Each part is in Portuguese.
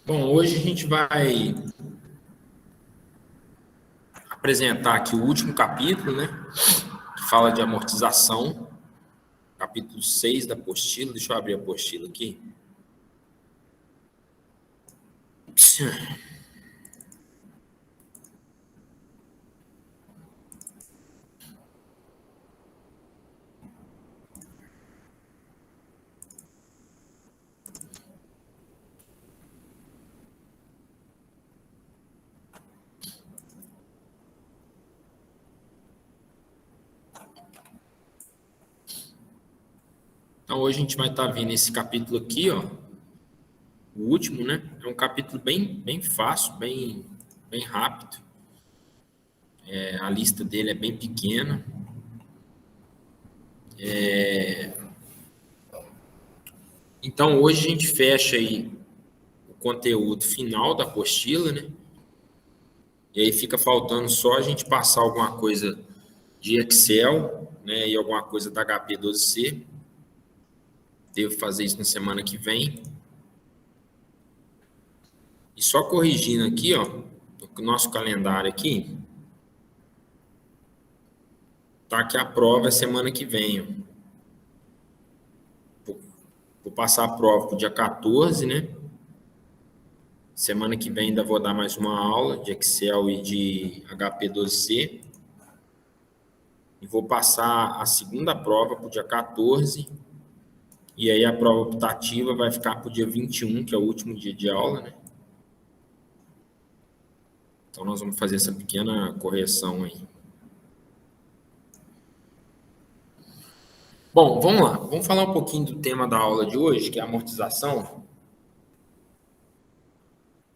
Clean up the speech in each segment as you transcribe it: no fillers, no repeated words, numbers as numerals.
Bom, hoje a gente vai apresentar aqui o último capítulo, né? Que fala de amortização, capítulo 6 da apostila. Deixa eu abrir a apostila aqui. Então, hoje a gente vai estar vendo esse capítulo aqui, ó, o último, né? É um capítulo bem fácil, bem rápido. A lista dele é bem pequena. Então, hoje a gente fecha aí o conteúdo final da apostila, né? E aí fica faltando só a gente passar alguma coisa de Excel, né? E alguma coisa da HP12C. Devo fazer isso na semana que vem. E só corrigindo aqui, ó, no nosso calendário aqui, tá que a prova é semana que vem, ó. Vou passar a prova pro dia 14, né? Semana que vem ainda vou dar mais uma aula de Excel e de HP12C. E vou passar a segunda prova pro dia 14. E aí a prova optativa vai ficar pro dia 21, que é o último dia de aula, né? Então nós vamos fazer essa pequena correção aí. Bom, vamos lá. Vamos falar um pouquinho do tema da aula de hoje, que é a amortização.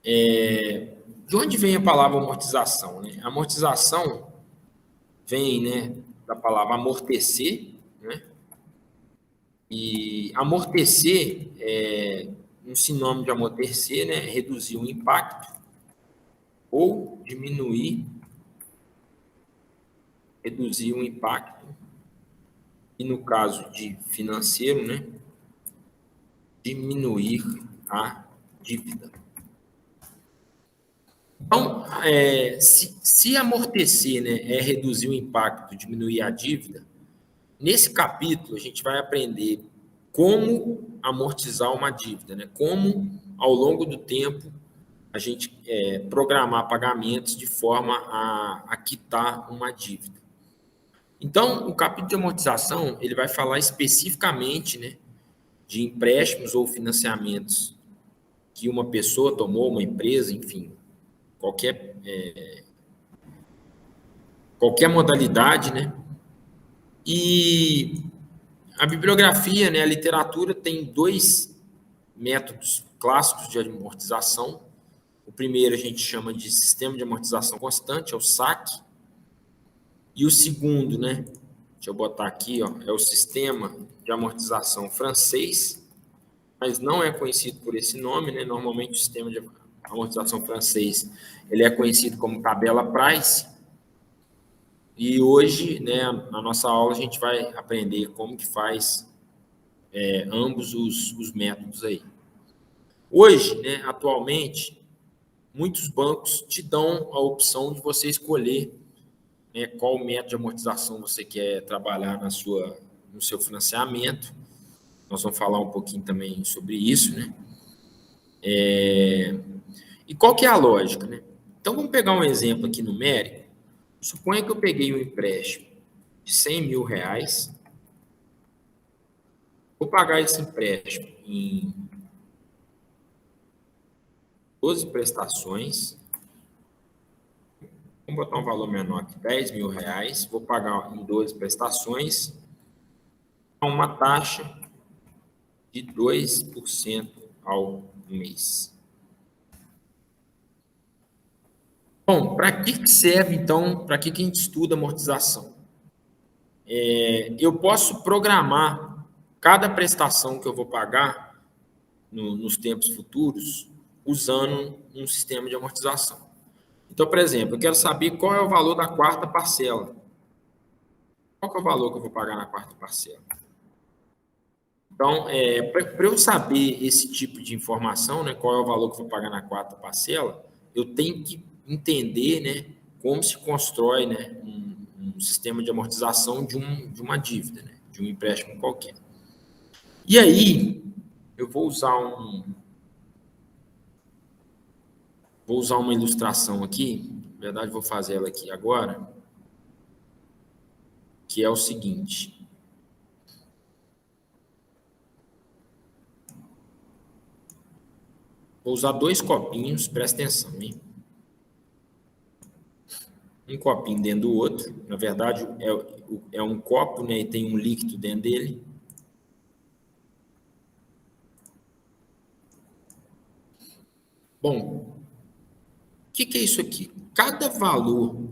De onde vem a palavra amortização, né? Amortização vem, né, da palavra amortecer, né? E amortecer é um sinônimo de amortecer, né? Reduzir o impacto ou reduzir o impacto. E no caso de financeiro, né? Diminuir a dívida. Então, se amortecer, né, é reduzir o impacto, diminuir a dívida, nesse capítulo a gente vai aprender como amortizar uma dívida, né? Como, ao longo do tempo, a gente programar pagamentos de forma a quitar uma dívida. Então, o capítulo de amortização, ele vai falar especificamente, né, de empréstimos ou financiamentos que uma pessoa tomou, uma empresa, enfim, qualquer modalidade, né? E a bibliografia, né, a literatura tem dois métodos clássicos de amortização. O primeiro a gente chama de sistema de amortização constante, é o SAC. E o segundo, né, deixa eu botar aqui, ó, é o sistema de amortização francês, mas não é conhecido por esse nome, né? Normalmente o sistema de amortização francês, ele é conhecido como tabela Price. E hoje, né, na nossa aula, a gente vai aprender como que faz ambos os métodos aí. Hoje, né, atualmente, muitos bancos te dão a opção de você escolher, né, qual método de amortização você quer trabalhar no seu financiamento. Nós vamos falar um pouquinho também sobre isso, né? E qual que é a lógica, né? Então, vamos pegar um exemplo aqui numérico. Suponha que eu peguei um empréstimo de R$ 100.000, vou pagar esse empréstimo em 12 prestações. Vamos botar um valor menor aqui, R$ 10.000. Vou pagar em 12 prestações a uma taxa de 2% ao mês. Bom, para que serve, então, para que a gente estuda amortização? Eu posso programar cada prestação que eu vou pagar nos tempos futuros usando um sistema de amortização. Então, por exemplo, eu quero saber qual é o valor da quarta parcela. Qual que é o valor que eu vou pagar na quarta parcela? Então, para eu saber esse tipo de informação, né, qual é o valor que eu vou pagar na quarta parcela, eu tenho que entender, né, como se constrói, né, um sistema de amortização de uma dívida, né, de um empréstimo qualquer. E aí, eu vou usar uma ilustração aqui, na verdade, vou fazer ela aqui agora, que é o seguinte. Vou usar dois copinhos, presta atenção, hein? Um copinho dentro do outro. Na verdade, é um copo, né? E tem um líquido dentro dele. Bom, o que é isso aqui? Cada valor,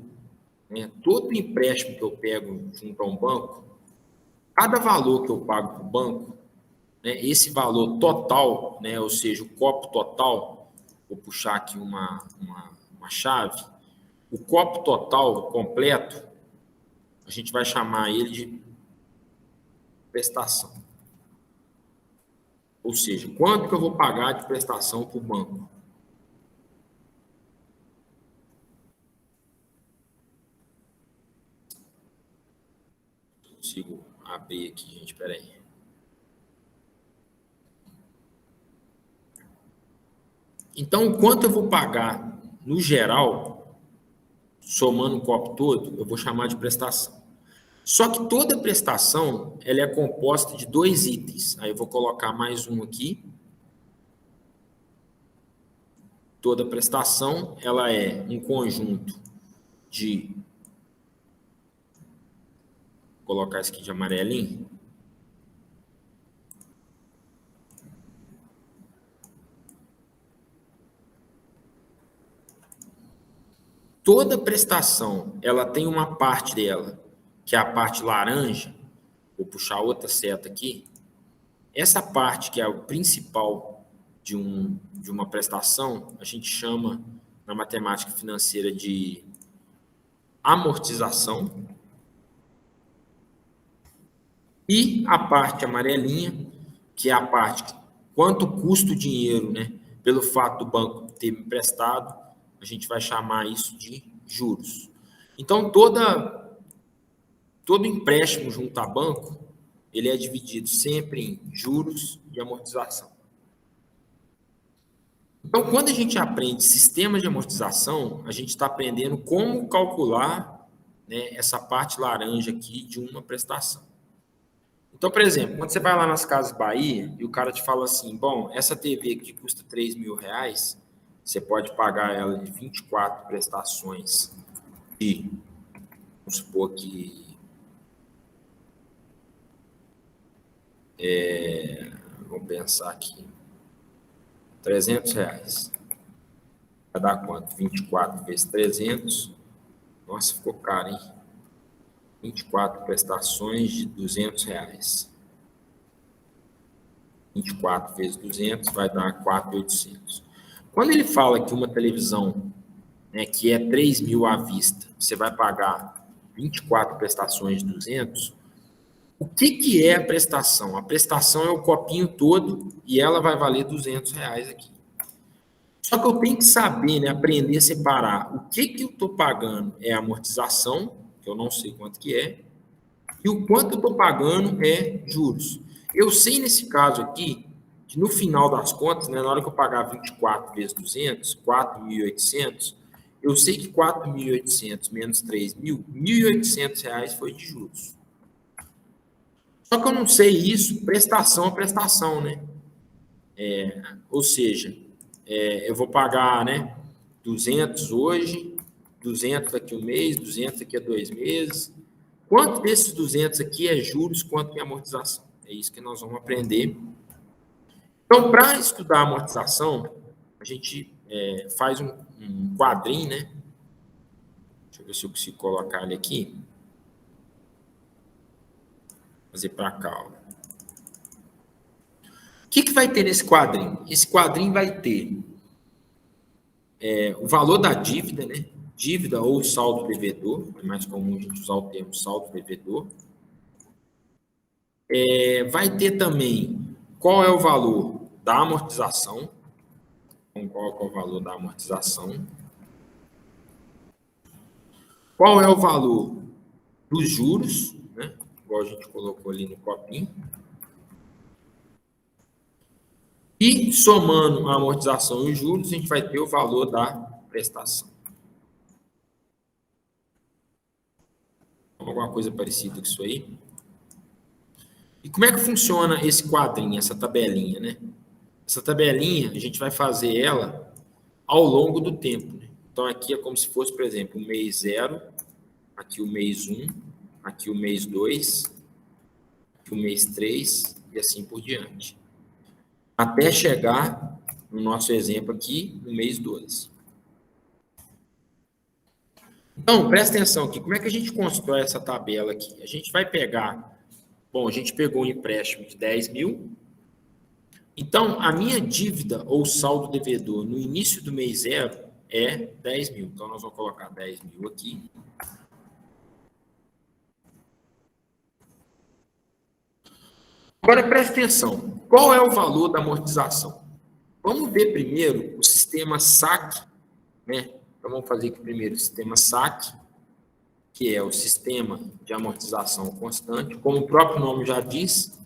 né, todo empréstimo que eu pego junto a um banco, cada valor que eu pago para o banco, né, esse valor total, né, ou seja, o copo total, vou puxar aqui uma chave, o copo total completo, a gente vai chamar ele de prestação. Ou seja, quanto que eu vou pagar de prestação para o banco? Consigo abrir aqui, gente, espera aí. Então, quanto eu vou pagar no geral, somando o copo todo, eu vou chamar de prestação. Só que toda prestação, ela é composta de dois itens. Aí eu vou colocar mais um aqui. Toda prestação, ela é um conjunto de... Vou colocar isso aqui de amarelinho. Toda prestação, ela tem uma parte dela, que é a parte laranja. Vou puxar outra seta aqui. Essa parte, que é o principal de uma prestação, a gente chama, na matemática financeira, de amortização. E a parte amarelinha, que é a parte quanto custa o dinheiro, né? Pelo fato do banco ter me emprestado, a gente vai chamar isso de juros. Então, todo empréstimo junto a banco, ele é dividido sempre em juros e amortização. Então, quando a gente aprende sistemas de amortização, a gente está aprendendo como calcular, né, essa parte laranja aqui de uma prestação. Então, por exemplo, quando você vai lá nas Casas Bahia e o cara te fala assim, bom, essa TV que custa R$ 3.000, você pode pagar ela de 24 prestações de, vamos supor que, vamos pensar aqui, R$ 300. Vai dar quanto? 24 vezes 300. Nossa, ficou caro, hein? 24 prestações de R$ 200. 24 vezes 200 vai dar 4.800. Quando ele fala que uma televisão, né, que é 3.000 à vista, você vai pagar 24 prestações de 200, o que é a prestação? A prestação é o copinho todo e ela vai valer R$ 200 aqui. Só que eu tenho que saber, né, aprender a separar o que eu estou pagando é amortização, que eu não sei quanto que é, e o quanto eu estou pagando é juros. Eu sei nesse caso aqui, que no final das contas, né, na hora que eu pagar 24 vezes 200, 4.800, eu sei que 4.800 menos 3.000, R$ 1.800 foi de juros. Só que eu não sei isso, prestação a prestação, né? Ou seja, eu vou pagar, né, 200 hoje, 200 daqui a um mês, 200 daqui a 2 meses. Quanto desses 200 aqui é juros, quanto é amortização? É isso que nós vamos aprender. Então, para estudar amortização, a gente faz um quadrinho, né? Deixa eu ver se eu consigo colocar ele aqui. Fazer para cá, ó. O que vai ter nesse quadrinho? Esse quadrinho vai ter o valor da dívida, né? Dívida ou saldo devedor, é mais comum a gente usar o termo saldo devedor. Vai ter também qual é o valor da amortização, qual é o valor da amortização, qual é o valor dos juros, né? Igual a gente colocou ali no copinho, e somando a amortização e os juros, a gente vai ter o valor da prestação. Alguma coisa parecida com isso aí. E como é que funciona esse quadrinho, essa tabelinha, né? Essa tabelinha, a gente vai fazer ela ao longo do tempo, né? Então, aqui é como se fosse, por exemplo, o mês 0, aqui o mês 1, aqui o mês 2, aqui o mês 3 e assim por diante. Até chegar, no nosso exemplo aqui, no mês 12. Então, presta atenção aqui. Como é que a gente constrói essa tabela aqui? A gente vai pegar... Bom, a gente pegou um empréstimo de 10 mil. Então, a minha dívida ou saldo devedor no início do mês 0 é 10 mil. Então, nós vamos colocar 10 mil aqui. Agora, presta atenção. Qual é o valor da amortização? Vamos ver primeiro o sistema SAC, né? Então, vamos fazer aqui primeiro o sistema SAC, que é o sistema de amortização constante. Como o próprio nome já diz,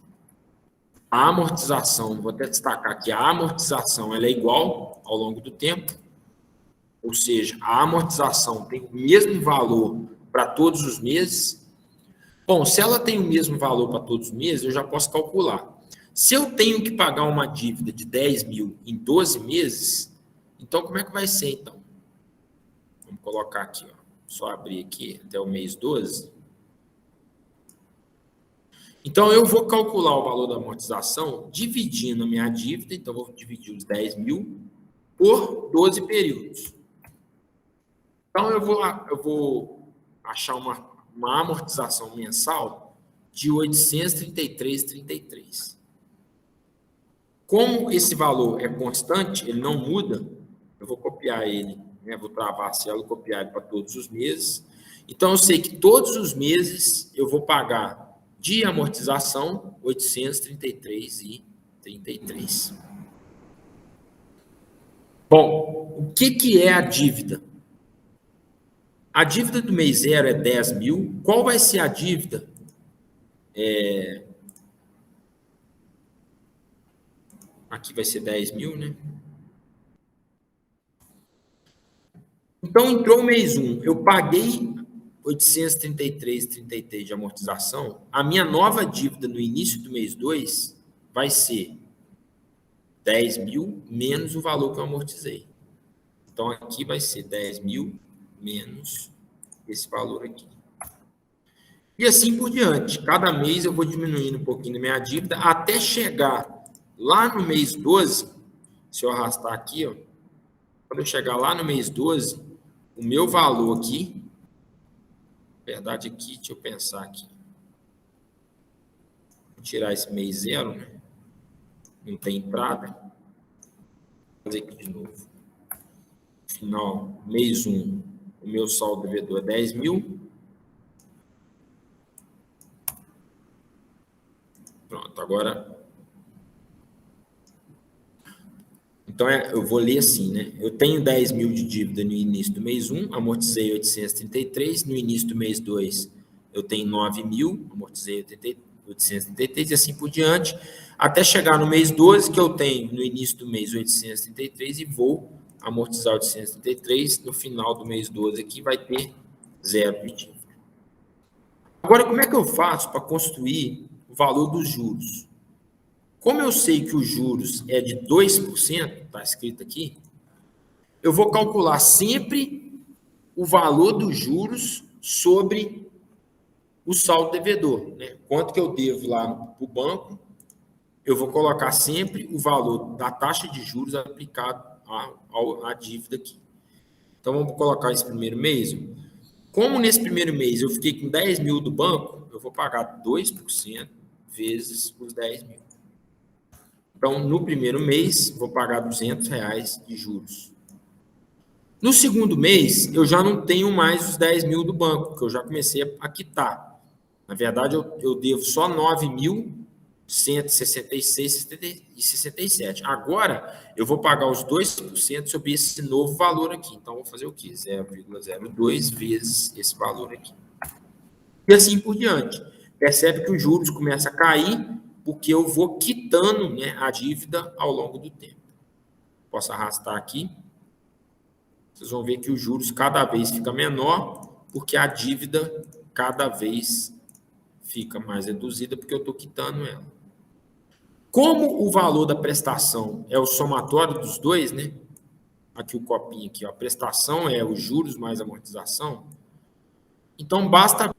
a amortização, vou até destacar que a amortização ela é igual ao longo do tempo, ou seja, a amortização tem o mesmo valor para todos os meses. Bom, se ela tem o mesmo valor para todos os meses, eu já posso calcular. Se eu tenho que pagar uma dívida de 10 mil em 12 meses, então como é que vai ser, então? Vamos colocar aqui, ó. Só abrir aqui até o mês 12. Então, eu vou calcular o valor da amortização dividindo a minha dívida. Então, vou dividir os 10 mil por 12 períodos. Então, eu vou achar uma amortização mensal de 833,33. Como esse valor é constante, ele não muda, eu vou copiar ele, né? Vou travar a célula e copiar ele para todos os meses. Então, eu sei que todos os meses eu vou pagar de amortização 833,33. Bom, o que é a dívida? A dívida do mês 0 é 10 mil. Qual vai ser a dívida? Aqui vai ser 10 mil, né? Então, entrou o mês 1. Eu paguei 833,33 de amortização. A minha nova dívida no início do mês 2 vai ser 10 mil menos o valor que eu amortizei. Então, aqui vai ser 10 mil menos esse valor aqui. E assim por diante. Cada mês eu vou diminuindo um pouquinho a minha dívida até chegar lá no mês 12. Se eu arrastar aqui, ó, quando eu chegar lá no mês 12, o meu valor aqui, na verdade aqui, deixa eu pensar aqui. Vou tirar esse mês 0, né? Não tem entrada. Vou fazer aqui de novo. Final, mês 1, o meu saldo devedor é 10 mil. Pronto, agora... Então, eu vou ler assim, né? Eu tenho 10 mil de dívida no início do mês 1, amortizei 833. No início do mês 2, eu tenho 9 mil, amortizei 833 e assim por diante, até chegar no mês 12, que eu tenho no início do mês 833 e vou amortizar 833. No final do mês 12 aqui vai ter 0 de dívida. Agora, como é que eu faço para construir o valor dos juros? Como eu sei que os juros é de 2%, está escrito aqui, eu vou calcular sempre o valor dos juros sobre o saldo devedor, né? Quanto que eu devo lá para o banco, eu vou colocar sempre o valor da taxa de juros aplicado à dívida aqui. Então, vamos colocar esse primeiro mês. Como nesse primeiro mês eu fiquei com 10 mil do banco, eu vou pagar 2% vezes os 10 mil. Então, no primeiro mês, vou pagar R$200 de juros. No segundo mês, eu já não tenho mais os 10 mil do banco, que eu já comecei a quitar. Na verdade, eu devo só 9 mil, 166 e 67. Agora, eu vou pagar os 2% sobre esse novo valor aqui. Então, vou fazer o quê? 0,02 vezes esse valor aqui. E assim por diante. Percebe que os juros começam a cair porque eu vou quitando, né, a dívida ao longo do tempo. Posso arrastar aqui. Vocês vão ver que os juros cada vez fica menor porque a dívida cada vez fica mais reduzida porque eu estou quitando ela. Como o valor da prestação é o somatório dos dois, né? Aqui o copinho aqui, ó, a prestação é os juros mais amortização. Então basta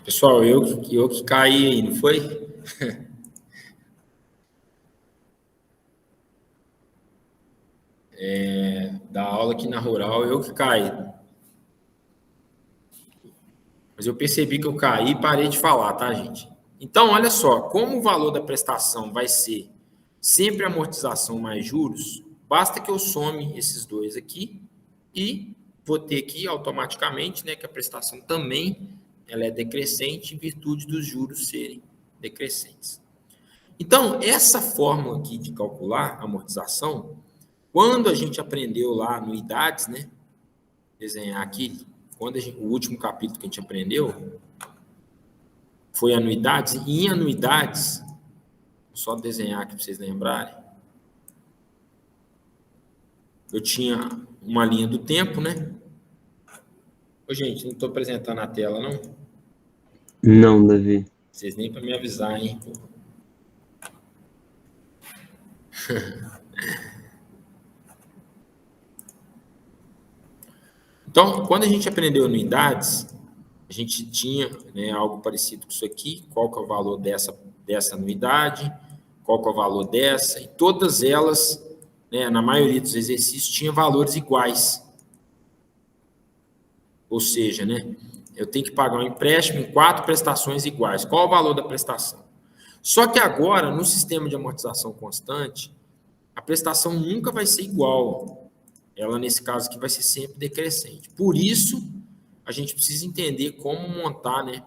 Pessoal, eu que caí aí, não foi? Da aula aqui na Rural, eu que caí. Mas eu percebi que eu caí e parei de falar, tá, gente? Então, olha só, como o valor da prestação vai ser sempre amortização mais juros, basta que eu some esses dois aqui e vou ter aqui automaticamente, né, que a prestação também ela é decrescente em virtude dos juros serem decrescentes. Então, essa fórmula aqui de calcular a amortização, quando a gente aprendeu lá anuidades, né, desenhar aqui, o último capítulo que a gente aprendeu foi anuidades, e em anuidades, só desenhar aqui para vocês lembrarem, eu tinha uma linha do tempo, né? Ô, gente, não estou apresentando a tela, não? Não, Davi. Vocês nem para me avisar, hein? Então, quando a gente aprendeu anuidades, a gente tinha, né, algo parecido com isso aqui, qual que é o valor dessa anuidade, qual que é o valor dessa, e todas elas, né, na maioria dos exercícios, tinham valores iguais. Ou seja, né, eu tenho que pagar um empréstimo em 4 prestações iguais. Qual o valor da prestação? Só que agora, no sistema de amortização constante, a prestação nunca vai ser igual. Ela, nesse caso aqui, vai ser sempre decrescente. Por isso, a gente precisa entender como montar, né,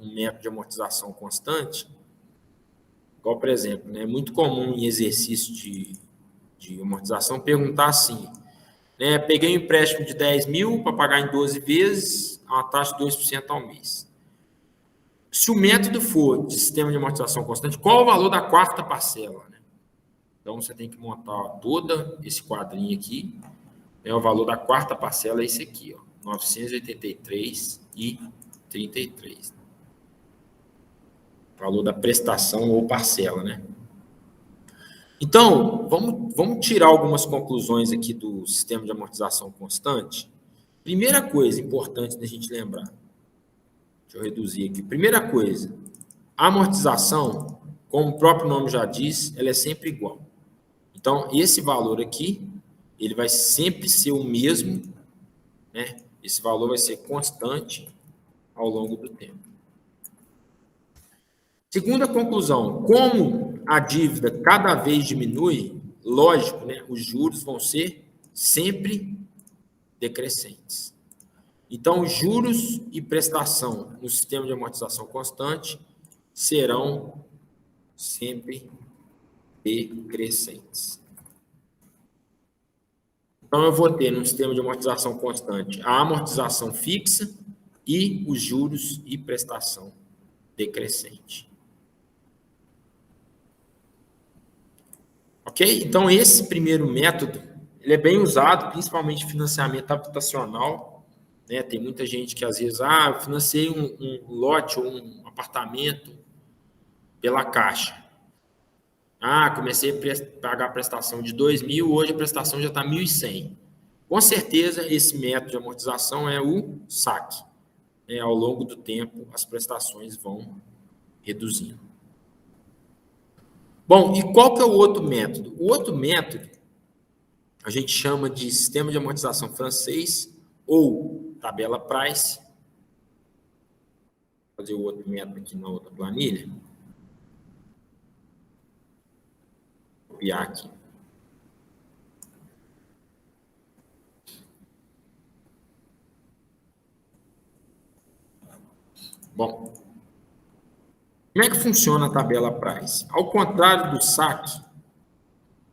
um método de amortização constante. Igual, por exemplo, né, é muito comum em exercício de amortização perguntar assim, né, peguei um empréstimo de 10 mil para pagar em 12 vezes, a uma taxa de 2% ao mês. Se o método for de sistema de amortização constante, qual o valor da quarta parcela? Né? Então, você tem que montar todo esse quadrinho aqui. Né, o valor da quarta parcela é esse aqui, ó, 983,33. Valor da prestação ou parcela, né? Então, vamos tirar algumas conclusões aqui do sistema de amortização constante. Primeira coisa importante da gente lembrar. Deixa eu reduzir aqui. Primeira coisa, a amortização, como o próprio nome já diz, ela é sempre igual. Então, esse valor aqui, ele vai sempre ser o mesmo, né? Esse valor vai ser constante ao longo do tempo. Segunda conclusão, como a dívida cada vez diminui, lógico, né, os juros vão ser sempre decrescentes. Então, juros e prestação no sistema de amortização constante serão sempre decrescentes. Então, eu vou ter no sistema de amortização constante a amortização fixa e os juros e prestação decrescente. Ok? Então, esse primeiro método, ele é bem usado, principalmente em financiamento habitacional, né? Tem muita gente que, às vezes, eu financei um lote ou um apartamento pela Caixa. Comecei a pagar a prestação de 2.000, hoje a prestação já está 1.100. Com certeza, esse método de amortização é o saque. Ao longo do tempo, as prestações vão reduzindo. Bom, e qual que é o outro método? O outro método a gente chama de sistema de amortização francês ou tabela Price. Vou fazer o outro método aqui na outra planilha. Vou copiar aqui. Bom, como é que funciona a tabela Price? Ao contrário do saque,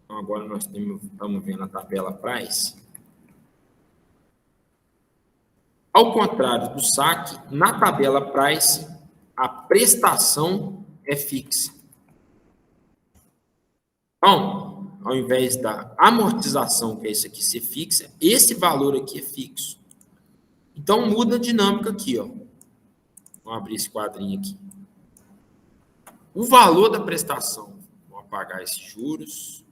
então agora nós estamos vendo a tabela Price. Ao contrário do saque, na tabela Price, a prestação é fixa. Então, ao invés da amortização, que é isso aqui, ser fixa, esse valor aqui é fixo. Então, muda a dinâmica aqui, ó. Vamos abrir esse quadrinho aqui. O valor da prestação, vou apagar esses juros.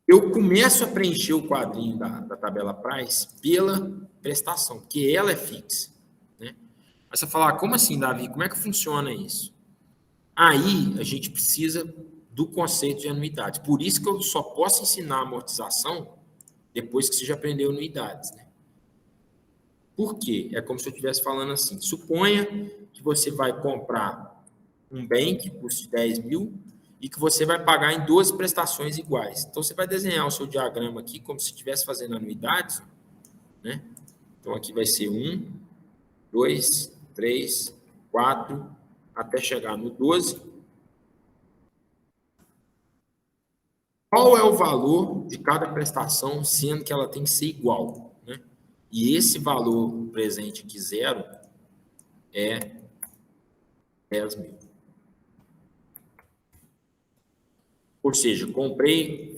Eu começo a preencher o quadrinho da tabela Price pela prestação, porque ela é fixa, né? Aí você fala, como assim, Davi? Como é que funciona isso? Aí a gente precisa do conceito de anuidade. Por isso que eu só posso ensinar a amortização depois que você já aprendeu anuidades, né? Por quê? É como se eu estivesse falando assim. Suponha que você vai comprar um bem que custe 10.000 e que você vai pagar em 12 prestações iguais. Então, você vai desenhar o seu diagrama aqui como se estivesse fazendo anuidades, né? Então, aqui vai ser 1, 2, 3, 4, até chegar no 12. Qual é o valor de cada prestação, sendo que ela tem que ser igual, né? E esse valor presente aqui, 0, é 10.000. Ou seja,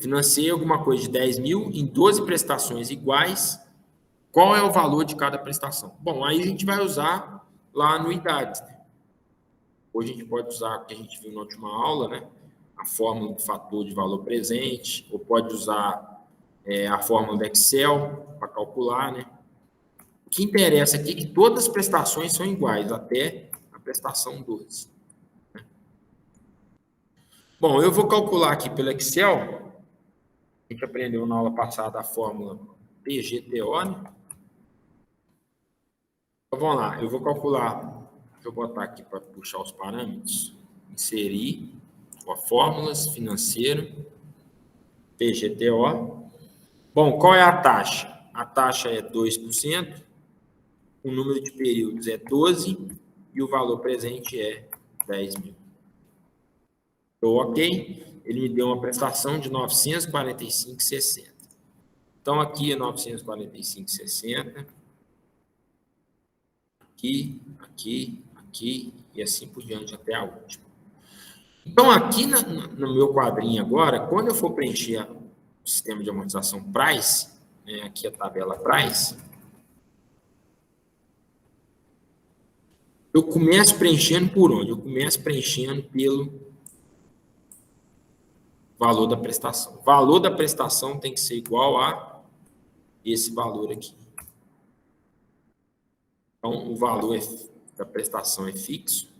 financei alguma coisa de 10.000 em 12 prestações iguais. Qual é o valor de cada prestação? Bom, aí a gente vai usar lá anuidades, né? Hoje a gente pode usar o que a gente viu na última aula, né? A fórmula do fator de valor presente, ou pode usar a fórmula do Excel para calcular, né? O que interessa aqui é que todas as prestações são iguais, até a prestação 12. Né? Bom, eu vou calcular aqui pelo Excel. A gente aprendeu na aula passada a fórmula PGTO, né? Então, vamos lá, eu vou calcular, deixa eu botar aqui para puxar os parâmetros, inserir fórmulas, financeiro, PGTO. Bom, qual é a taxa? A taxa é 2%, o número de períodos é 12 e o valor presente é 10.000. Estou ok? Ele me deu uma prestação de 945,60. Então, aqui é 945,60. Aqui, aqui, aqui e assim por diante até a última. Então, aqui no meu quadrinho agora, quando eu for preencher o sistema de amortização Price, né, aqui a tabela Price, eu começo preenchendo por onde? Eu começo preenchendo pelo valor da prestação. O valor da prestação tem que ser igual a esse valor aqui. Então, o valor da prestação é fixo.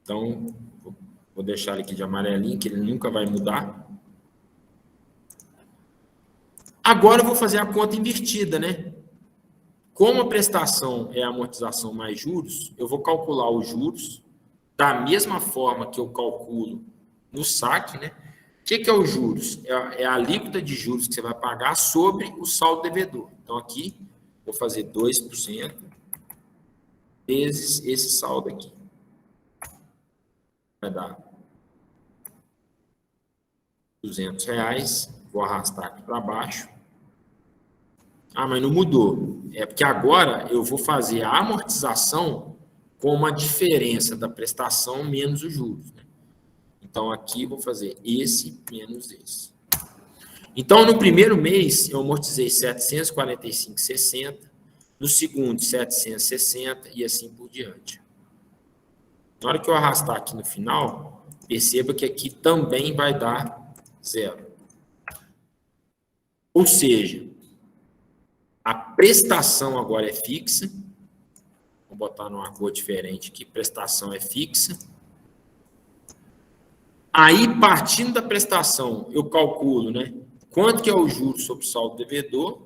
Então, vou deixar ele aqui de amarelinho, que ele nunca vai mudar. Agora eu vou fazer a conta invertida, né? Como a prestação é a amortização mais juros, eu vou calcular os juros da mesma forma que eu calculo no saque, né? O que é os juros? É a alíquota de juros que você vai pagar sobre o saldo devedor. Então, aqui, vou fazer 2% vezes esse saldo aqui. Vai dar R$200. Vou arrastar aqui para baixo. Ah, mas não mudou. É porque agora eu vou fazer a amortização como a diferença da prestação menos os juros, né? Então, aqui eu vou fazer esse menos esse. Então, no primeiro mês, eu amortizei 745,60, no segundo, 760 e assim por diante. Na hora que eu arrastar aqui no final, perceba que aqui também vai dar zero. Ou seja, a prestação agora é fixa. Vou botar numa cor diferente aqui, prestação é fixa. Aí, partindo da prestação, eu calculo, né, quanto que é o juros sobre o saldo devedor.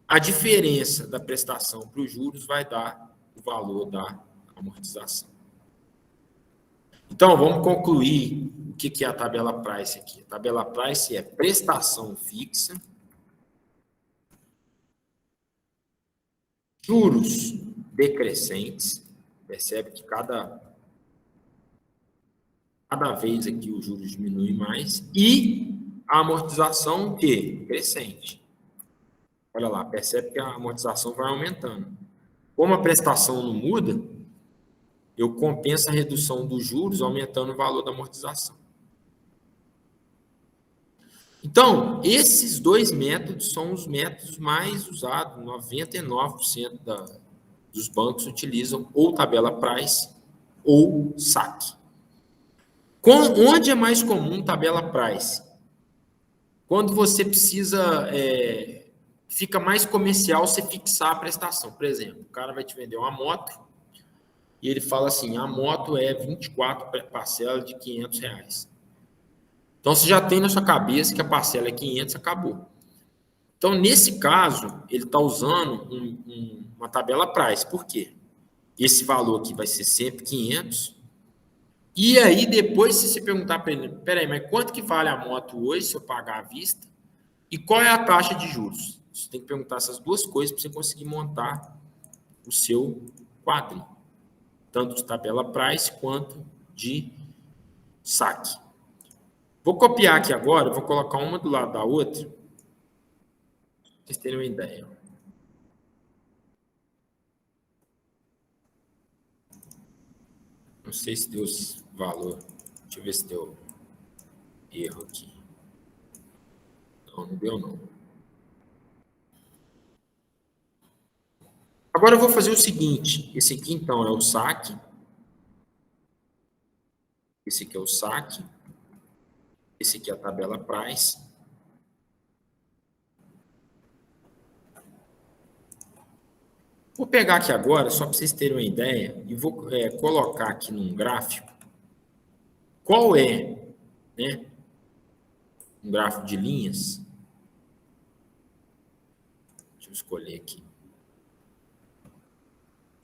A diferença da prestação para os juros vai dar o valor da amortização. Então, vamos concluir o que é a tabela price aqui. A tabela price é prestação fixa, juros decrescentes. Percebe que cada vez aqui os juros diminuem mais. E a amortização, o quê? Crescente. Olha lá, percebe que a amortização vai aumentando. Como a prestação não muda, eu compenso a redução dos juros aumentando o valor da amortização. Então, esses dois métodos são os métodos mais usados. 99% dos bancos utilizam ou tabela price ou saque. Onde é mais comum tabela price? Quando você precisa, fica mais comercial você fixar a prestação. Por exemplo, o cara vai te vender uma moto e ele fala assim, a moto é 24 parcelas de R$500. Então, você já tem na sua cabeça que a parcela é 500, acabou. Então, nesse caso, ele está usando uma tabela price. Por quê? Esse valor aqui vai ser sempre 500. E aí, depois, se você perguntar para ele, peraí, mas quanto que vale a moto hoje, se eu pagar à vista? E qual é a taxa de juros? Você tem que perguntar essas duas coisas para você conseguir montar o seu quadro, tanto de tabela price quanto de saque. Vou copiar aqui agora, vou colocar uma do lado da outra, para vocês terem uma ideia. Não sei se deu valor. Deixa eu ver se deu erro aqui. Não deu não. Agora eu vou fazer o seguinte. Esse aqui, então, é o saque. Esse aqui é o saque. Esse aqui é a tabela price. Vou pegar aqui agora, só para vocês terem uma ideia, e vou colocar aqui num gráfico qual é, né, um gráfico de linhas. Deixa eu escolher aqui.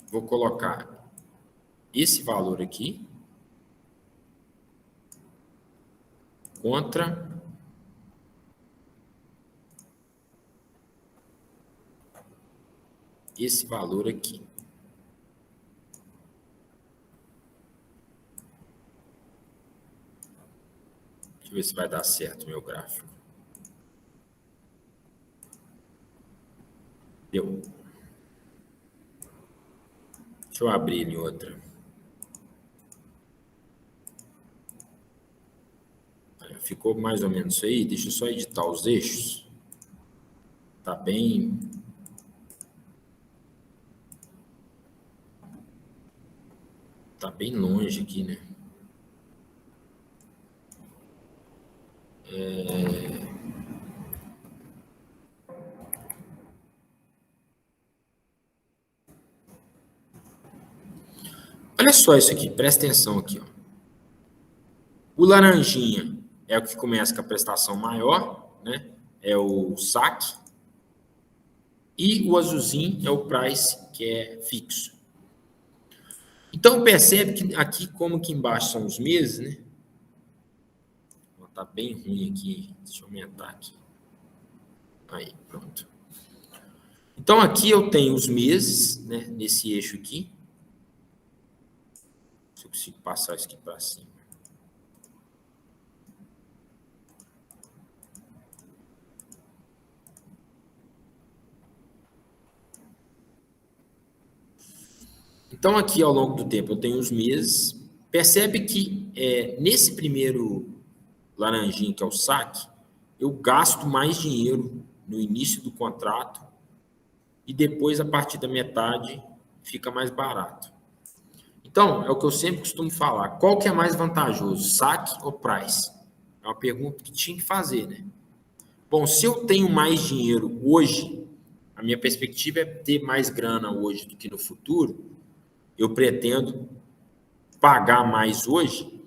Vou colocar esse valor aqui contra esse valor aqui. Deixa eu ver se vai dar certo o meu gráfico. Deu. Deixa eu abrir em outra. Ficou mais ou menos isso aí. Deixa eu só editar os eixos. Tá bem... Tá bem longe aqui, né? Olha só isso aqui, presta atenção aqui, ó. O laranjinha é o que começa com a prestação maior, né? É o saque. E o azulzinho é o price, que é fixo. Então, percebe que aqui, como que embaixo são os meses, né? Tá bem ruim aqui. Deixa eu aumentar aqui. Aí, pronto. Então, aqui eu tenho os meses, né? Nesse eixo aqui. Se eu consigo passar isso aqui para cima. Então, aqui, ao longo do tempo, eu tenho os meses. Percebe que nesse primeiro laranjinho, que é o saque, eu gasto mais dinheiro no início do contrato e depois, a partir da metade, fica mais barato. Então, é o que eu sempre costumo falar. Qual que é mais vantajoso, saque ou price? É uma pergunta que tinha que fazer, né? Bom, se eu tenho mais dinheiro hoje, a minha perspectiva é ter mais grana hoje do que no futuro, eu pretendo pagar mais hoje,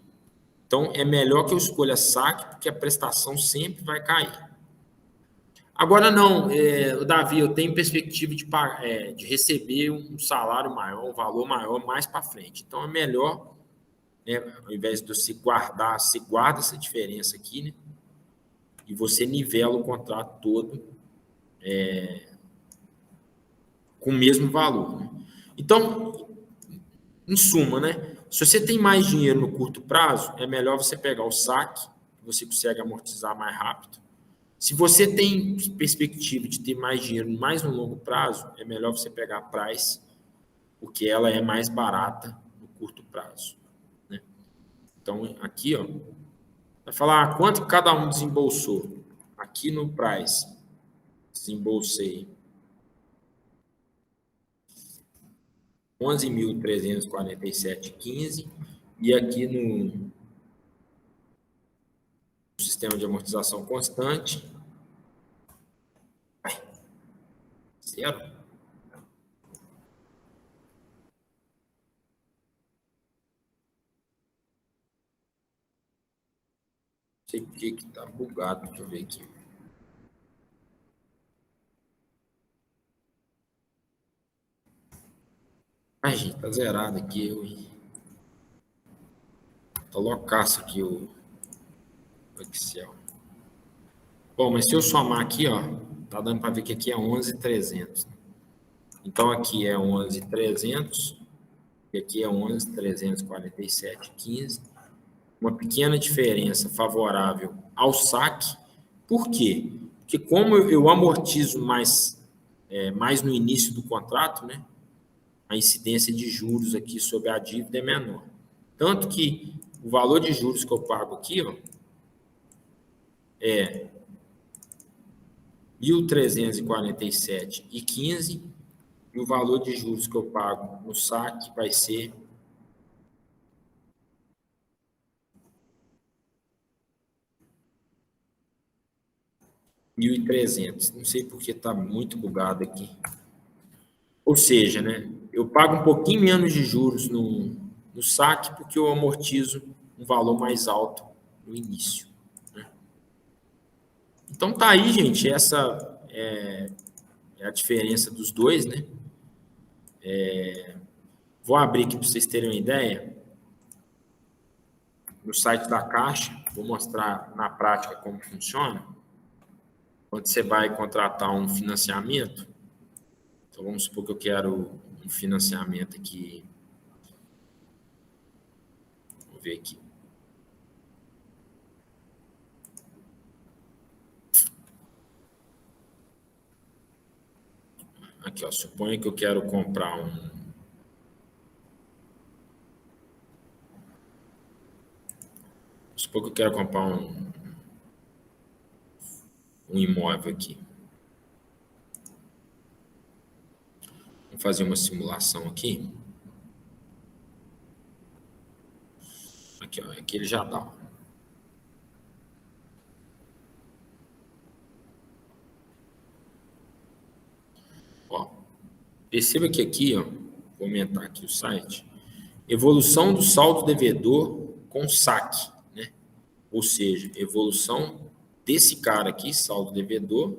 então é melhor que eu escolha saque, porque a prestação sempre vai cair. Agora não, Davi, eu tenho perspectiva de receber um salário maior, um valor maior mais para frente. Então é melhor, né, ao invés de você guardar, você guarda essa diferença aqui, né? E você nivela o contrato todo com o mesmo valor, né? Então, em suma, né? Se você tem mais dinheiro no curto prazo, é melhor você pegar o saque, que você consegue amortizar mais rápido. Se você tem perspectiva de ter mais dinheiro mais no longo prazo, é melhor você pegar a price, porque ela é mais barata no curto prazo, né? Então, aqui, ó, vai falar quanto cada um desembolsou. Aqui no price, desembolsei 11.347,15 e aqui no sistema de amortização constante, zero. Não sei por que está bugado, deixa eu ver aqui. Ai, gente, tá zerado aqui. Tá loucaço aqui o Excel. Bom, mas se eu somar aqui, ó, tá dando para ver que aqui é 11.300. Então aqui é 11.300 e aqui é 11.347,15. Uma pequena diferença favorável ao saque. Por quê? Porque como eu amortizo mais no início do contrato, né, a incidência de juros aqui sobre a dívida é menor. Tanto que o valor de juros que eu pago aqui, ó, é 1.347,15 e o valor de juros que eu pago no saque vai ser 1.300. Não sei porque está muito bugado aqui. Ou seja, né, eu pago um pouquinho menos de juros no saque porque eu amortizo um valor mais alto no início, né? Então tá aí, gente, essa é a diferença dos dois, né? Vou abrir aqui para vocês terem uma ideia. No site da Caixa, vou mostrar na prática como funciona. Quando você vai contratar um financiamento, então vamos supor que eu quero um financiamento aqui. Vou ver aqui. Aqui, ó, suponha que eu quero comprar Suponha que eu quero comprar um imóvel aqui. Vamos fazer uma simulação aqui. Aqui, ó, aqui ele já dá. Ó, perceba que aqui, ó, vou aumentar aqui o site. Evolução do saldo devedor com saque, né? Ou seja, evolução desse cara aqui, saldo devedor,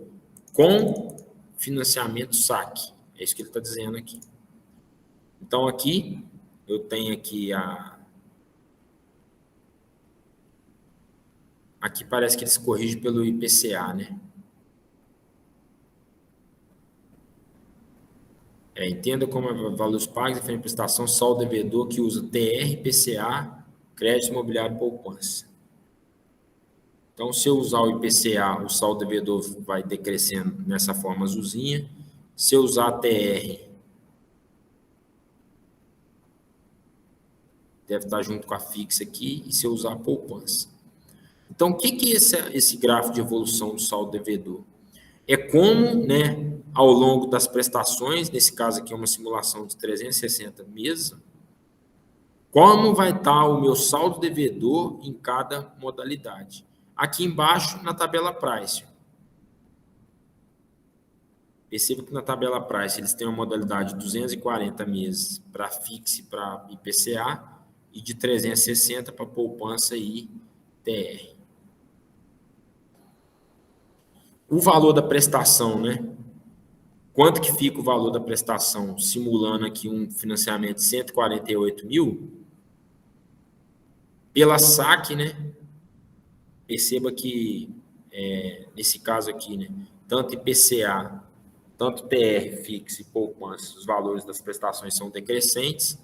com financiamento saque. É isso que ele está dizendo aqui. Então, aqui, eu tenho aqui Aqui parece que ele se corrige pelo IPCA, né? Entenda como é valores pagos, diferente prestação, saldo devedor que usa TR, IPCA, crédito imobiliário poupança. Então, se eu usar o IPCA, o saldo devedor vai decrescendo nessa forma azulzinha. Se eu usar a TR, deve estar junto com a fixa aqui, e se eu usar a poupança. Então, o que é esse gráfico de evolução do saldo devedor? É como, né, ao longo das prestações, nesse caso aqui é uma simulação de 360 meses, como vai estar o meu saldo devedor em cada modalidade. Aqui embaixo, na tabela Price. Perceba que na tabela Price eles têm uma modalidade de 240 meses para fixe, para IPCA, e de 360 para poupança e TR. O valor da prestação, né? Quanto que fica o valor da prestação, simulando aqui um financiamento de 148 mil? Pela saque, né? Perceba que, nesse caso aqui, né? Tanto IPCA, tanto TR, fixo e poupança, os valores das prestações são decrescentes.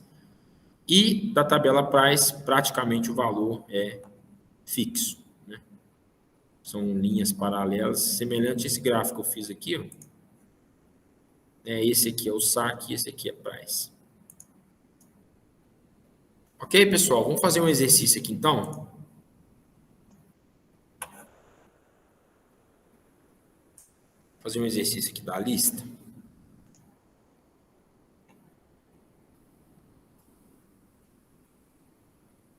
E da tabela Price, praticamente o valor é fixo, né? São linhas paralelas, semelhante a esse gráfico que eu fiz aqui, ó. Esse aqui é o saque, esse aqui é Price. Ok, pessoal? Vamos fazer um exercício aqui, então? Fazer um exercício aqui da lista.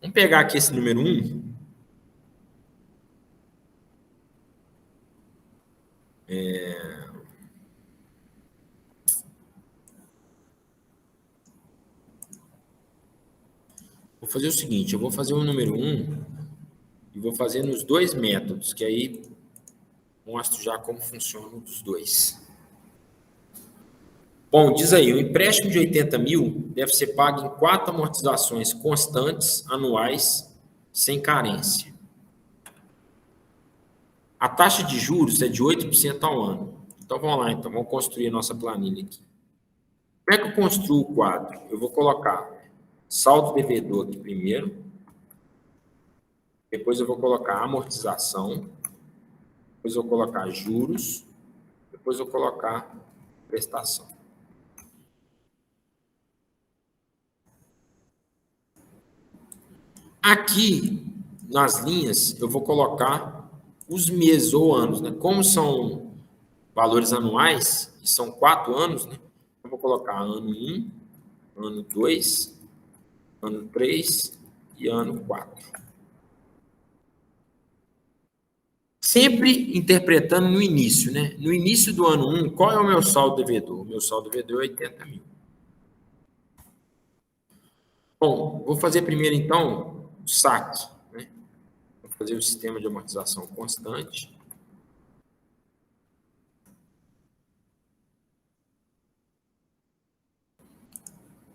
Vamos pegar aqui esse número 1. Vou fazer o seguinte, eu vou fazer o número 1 e vou fazer nos dois métodos, que aí mostro já como funciona os dois. Bom, diz aí, o empréstimo de 80 mil deve ser pago em 4 amortizações constantes, anuais, sem carência. A taxa de juros é de 8% ao ano. Então, vamos lá, então, vamos construir a nossa planilha aqui. Como é que eu construo o quadro? Eu vou colocar saldo devedor aqui primeiro, depois eu vou colocar amortização, depois eu vou colocar juros, depois eu vou colocar prestação. Aqui, nas linhas, eu vou colocar os meses ou anos, né? Como são valores anuais, e são 4 anos, né? Eu vou colocar ano 1, ano 2, ano 3 e ano 4. Sempre interpretando no início, né? No início do ano 1, qual é o meu saldo devedor? O meu saldo devedor é 80 mil. Bom, vou fazer primeiro, então, o saque, né? Vou fazer o sistema de amortização constante.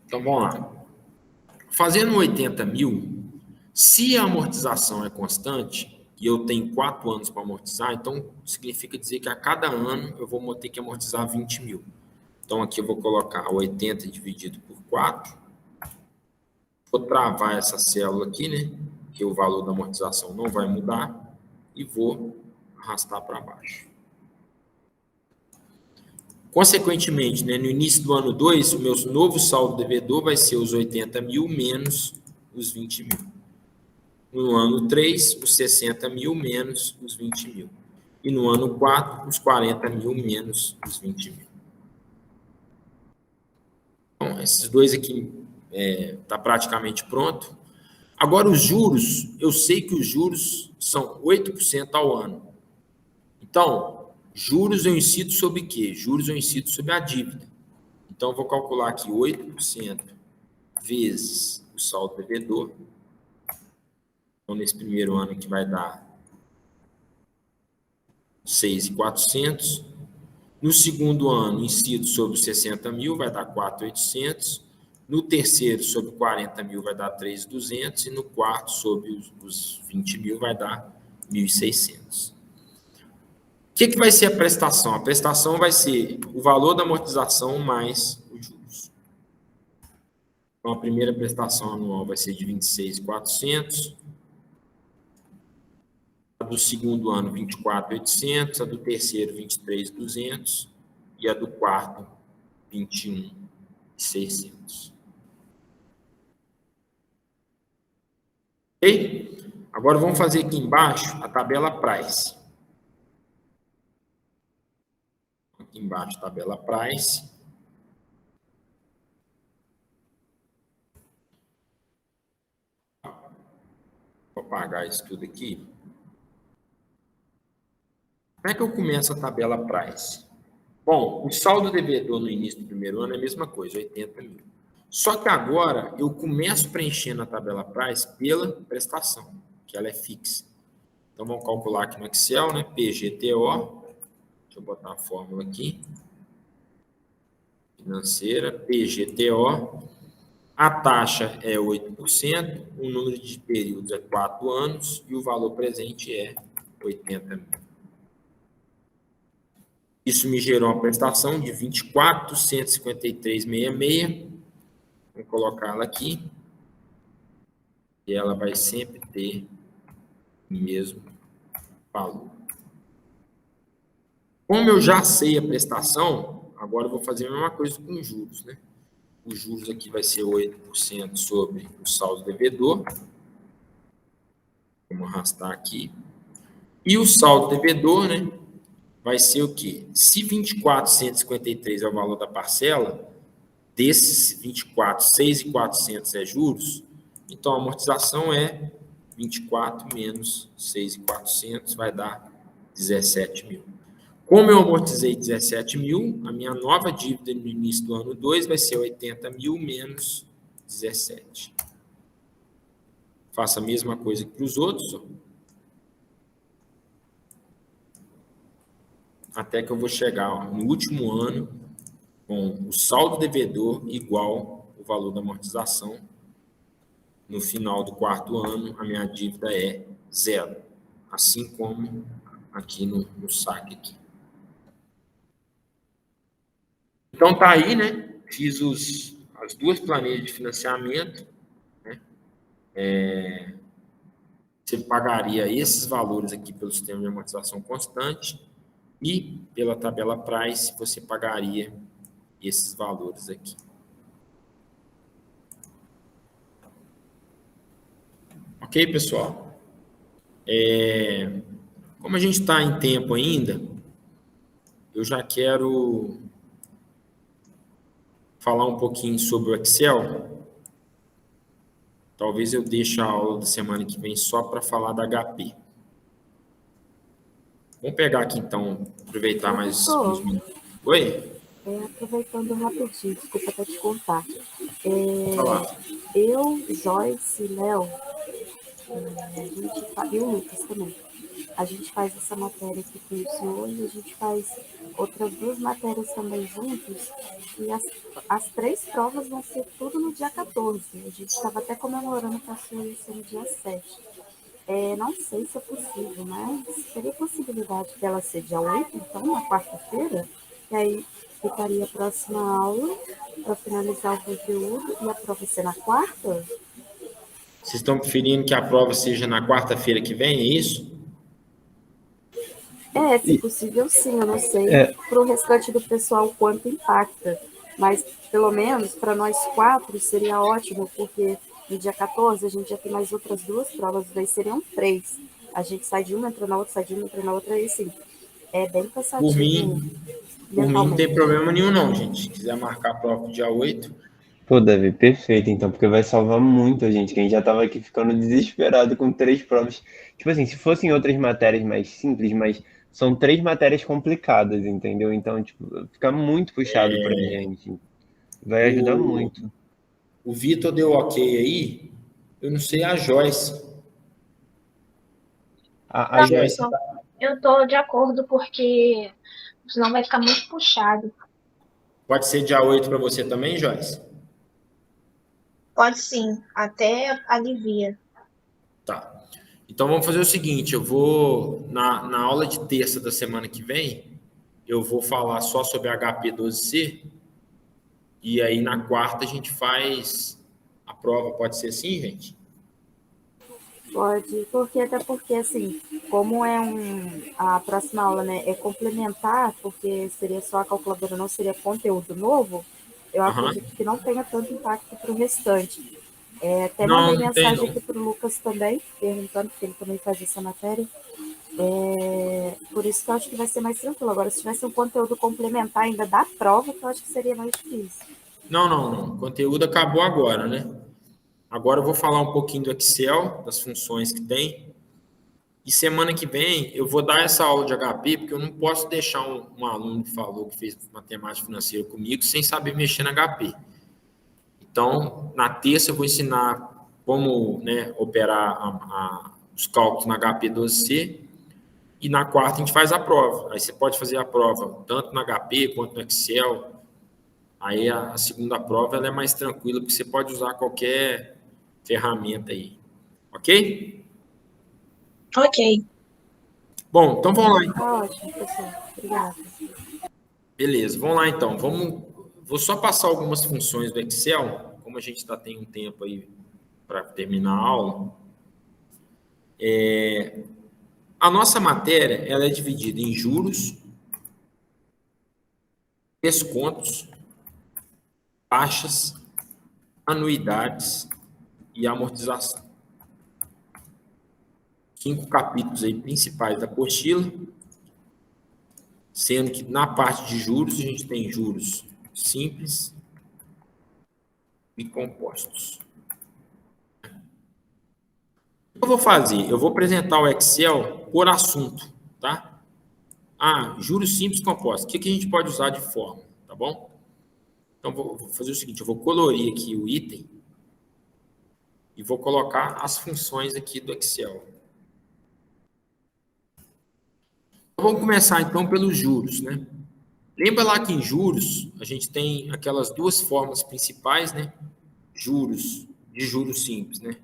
Então, vamos lá. Fazendo 80 mil, se a amortização é constante, e eu tenho 4 anos para amortizar, então significa dizer que a cada ano eu vou ter que amortizar 20 mil. Então, aqui eu vou colocar 80 dividido por 4. Vou travar essa célula aqui, né? Que o valor da amortização não vai mudar. E vou arrastar para baixo. Consequentemente, né, no início do ano 2, o meu novo saldo devedor vai ser os 80 mil menos os 20 mil. No ano 3, os 60 mil menos os 20 mil. E no ano 4, os 40 mil menos os 20 mil. Então, esses dois aqui tá praticamente pronto. Agora, os juros, eu sei que os juros são 8% ao ano. Então, juros eu incido sobre quê? Juros eu incido sobre a dívida. Então, eu vou calcular aqui 8% vezes o saldo devedor. Então, nesse primeiro ano aqui vai dar 6.400. No segundo ano, incido sobre 60 mil, vai dar 4.800. No terceiro, sobre 40 mil, vai dar 3.200. E no quarto, sobre os 20 mil, vai dar 1.600. O que vai ser a prestação? A prestação vai ser o valor da amortização mais os juros. Então, a primeira prestação anual vai ser de 26.400. A do segundo ano, 24.800. A do terceiro, 23.200. E a do quarto, 21.600. Ok? Agora vamos fazer aqui embaixo a tabela price. Aqui embaixo, tabela price. Vou apagar isso tudo aqui. Como é que eu começo a tabela price? Bom, o saldo devedor no início do primeiro ano é a mesma coisa, 80 mil. Só que agora eu começo preenchendo a tabela price pela prestação, que ela é fixa. Então vamos calcular aqui no Excel, né? PGTO. Deixa eu botar a fórmula aqui. Financeira, PGTO. A taxa é 8%, o número de períodos é 4 anos e o valor presente é 80 mil. Isso me gerou uma prestação de 24.153,66. Vou colocar ela aqui. E ela vai sempre ter o mesmo valor. Como eu já sei a prestação, agora eu vou fazer a mesma coisa com os juros, né? Os juros aqui vai ser 8% sobre o saldo devedor. Vamos arrastar aqui. E o saldo devedor, né? Vai ser o quê? Se 24.153 é o valor da parcela, desses 24, 6.400 é juros, então a amortização é 24 menos 6.400, vai dar 17 mil. Como eu amortizei 17 mil, a minha nova dívida no início do ano 2 vai ser 80 mil menos 17. Faço a mesma coisa que para os outros, ó. Até que eu vou chegar, ó, no último ano com o saldo devedor igual o valor da amortização. No final do quarto ano, a minha dívida é 0, assim como aqui no saque aqui. Então tá aí, né? Fiz as duas planilhas de financiamento, né? Você pagaria esses valores aqui pelo sistema de amortização constante e pela tabela price você pagaria esses valores aqui. Ok, pessoal? Como a gente está em tempo ainda, eu já quero falar um pouquinho sobre o Excel. Talvez eu deixe a aula da semana que vem só para falar da HP. Vamos pegar aqui então, aproveitar mais uns minutos. Oi? Aproveitando rapidinho, desculpa até te contar. Falar. Eu, Joyce, Léo, e o Lucas também. A gente faz essa matéria aqui com o senhor e a gente faz outras duas matérias também juntos. E as três provas vão ser tudo no dia 14. A gente estava até comemorando que a senhora ia ser no dia 7. Não sei se é possível, mas teria possibilidade dela ser dia 8, então, na quarta-feira, e aí ficaria a próxima aula para finalizar o conteúdo e a prova ser na quarta? Vocês estão preferindo que a prova seja na quarta-feira que vem, é isso? Se possível, sim. Eu não sei para o restante do pessoal quanto impacta, mas pelo menos para nós quatro seria ótimo, porque no dia 14 a gente já tem mais outras duas provas, daí seriam 3. A gente sai de uma, entra na outra, sai de uma, entra na outra, e assim, é bem cansativo Por mim não tem mentalmente. problema nenhum não, gente. Se quiser marcar a prova pro dia 8, Pô, Davi, perfeito, então, porque vai salvar muito a gente, que a gente já tava aqui ficando desesperado com 3 provas. Tipo assim, se fossem outras matérias mais simples, mas são 3 matérias complicadas, entendeu? Então, tipo, fica muito puxado pra gente. Vai ajudar o, muito. o Vitor deu ok aí, eu não sei a Joyce. A A Não, Joyce, Joyce professor, eu tô de acordo, porque senão vai ficar muito puxado. pode ser dia 8 para você também, Joyce? Pode sim, até alivia. Tá. Então vamos fazer o seguinte, eu vou, na aula de terça da semana que vem, eu vou falar só sobre HP12C, e aí na quarta a gente faz a prova, pode ser assim, gente? Pode, até porque, assim, como a próxima aula, né, é complementar, porque seria só a calculadora, não seria conteúdo novo, eu Aham. acredito que não tenha tanto impacto para o restante. Até Não, mandei não tem, mensagem não. aqui para o Lucas também, perguntando, porque ele também faz essa matéria. Por isso que eu acho que vai ser mais tranquilo. Agora, se tivesse um conteúdo complementar ainda da prova, que eu acho que seria mais difícil. Não. O conteúdo acabou agora, né? Agora eu vou falar um pouquinho do Excel, das funções que tem. E semana que vem eu vou dar essa aula de HP, porque eu não posso deixar um aluno que falou que fez matemática financeira comigo sem saber mexer na HP. Então, na terça eu vou ensinar como, né, operar os cálculos na HP12C e na quarta a gente faz a prova. Aí você pode fazer a prova tanto na HP quanto no Excel. Aí a segunda prova ela é mais tranquila, porque você pode usar qualquer ferramenta aí. Ok? Ok. Bom, então vamos lá. Tá ótimo, professor. Obrigada. Beleza, vamos lá então. Vou só passar algumas funções do Excel, como a gente tem um tempo aí para terminar a aula. A nossa matéria ela é dividida em juros, descontos, taxas, anuidades e amortização. 5 capítulos aí principais da apostila, sendo que na parte de juros a gente tem juros simples e compostos. O que eu vou fazer? Eu vou apresentar o Excel por assunto, tá? Juros simples compostos. O que a gente pode usar de forma, tá bom? Então, vou fazer o seguinte, eu vou colorir aqui o item e vou colocar as funções aqui do Excel. Vamos começar, então, pelos juros, né? Lembra lá que em juros, a gente tem aquelas duas formas principais, né? De juros simples, né?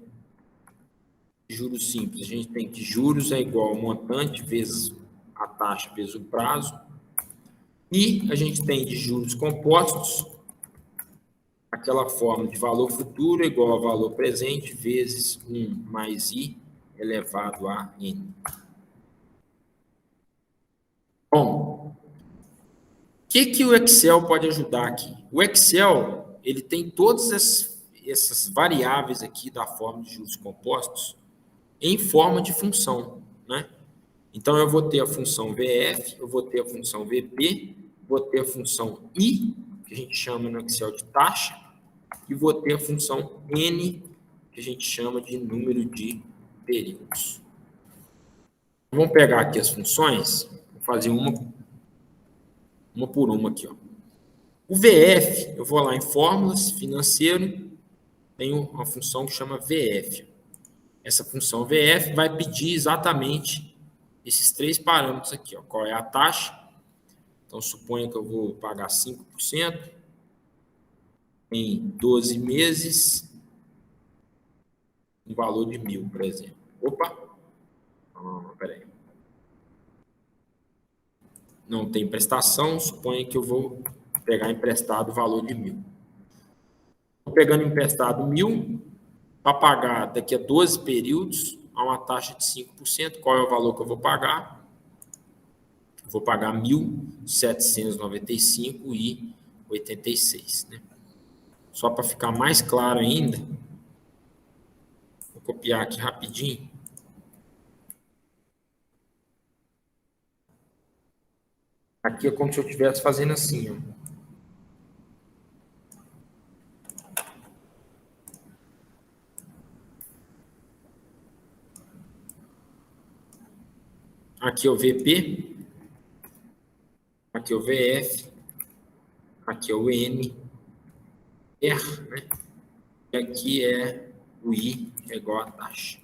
De juros simples, a gente tem que juros é igual ao montante vezes a taxa vezes o prazo. E a gente tem de juros compostos, aquela forma de valor futuro é igual a valor presente vezes 1 mais I elevado a N. Bom, o que o Excel pode ajudar aqui? O Excel, ele tem todas essas variáveis aqui da forma de juros compostos em forma de função, né? Então, eu vou ter a função VF, eu vou ter a função VP, vou ter a função I, que a gente chama no Excel de taxa, e vou ter a função N, que a gente chama de número de períodos. Vamos pegar aqui as funções, vou fazer uma por uma aqui, ó. O VF, eu vou lá em fórmulas, financeiro, tenho uma função que chama VF. Essa função VF vai pedir exatamente esses 3 parâmetros aqui, ó. Qual é a taxa? Então, suponha que eu vou pagar 5% em 12 meses, um valor de 1.000, por exemplo. Opa! Peraí. Não tem prestação, suponha que eu vou pegar emprestado o valor de 1.000. Estou pegando emprestado 1.000 para pagar daqui a 12 períodos a uma taxa de 5%. Qual é o valor que eu vou pagar? Vou pagar 1.795,86, né? Só para ficar mais claro ainda, vou copiar aqui rapidinho. Aqui é como se eu estivesse fazendo assim, ó. Aqui é o VP, aqui é o VF, aqui é o N, R, né? E aqui é o I, é igual a taxa.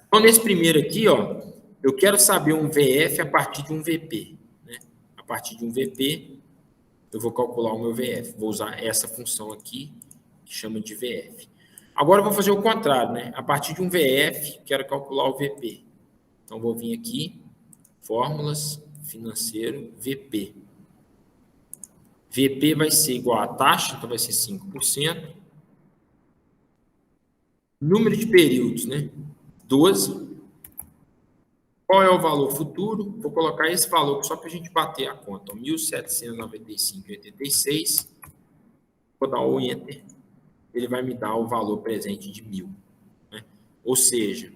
Então, nesse primeiro aqui, ó, eu quero saber um VF a partir de um VP, né? A partir de um VP, eu vou calcular o meu VF. Vou usar essa função aqui, que chama de VF. Agora, eu vou fazer o contrário, né? A partir de um VF, quero calcular o VP. Então, vou vir aqui, fórmulas, financeiro, VP. VP vai ser igual a taxa, então vai ser 5%. Número de períodos, né? 12. Qual é o valor futuro? Vou colocar esse valor só para a gente bater a conta. 1.795,86. Vou dar o Enter. ele vai me dar o valor presente de 1.000. Né? Ou seja,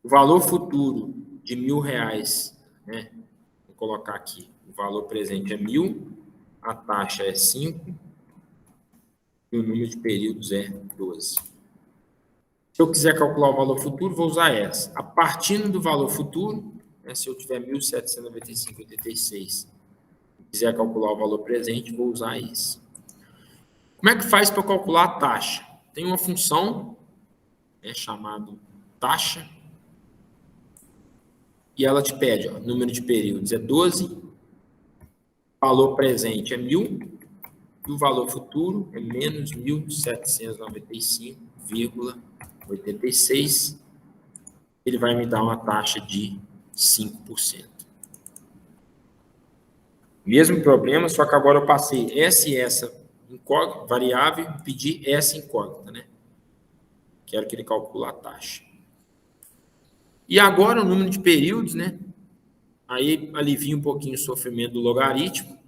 o valor futuro de R$1.000, né? Vou colocar aqui, o valor presente é 1.000, a taxa é 5 e o número de períodos é 12. Se eu quiser calcular o valor futuro, vou usar essa. A partir do valor futuro, né, se eu tiver 1.795,86, quiser calcular o valor presente, vou usar isso. Como é que faz para calcular a taxa? Tem uma função, né, chamada taxa, e ela te pede, ó, número de períodos é 12, valor presente é 1.000, e o valor futuro é menos 1.795,86. Ele vai me dar uma taxa de 5%. Mesmo problema, só que agora eu passei essa e essa incógnita, variável, e pedi essa incógnita, né? Quero que ele calcule a taxa. E agora o número de períodos, né? Aí alivia um pouquinho o sofrimento do logaritmo.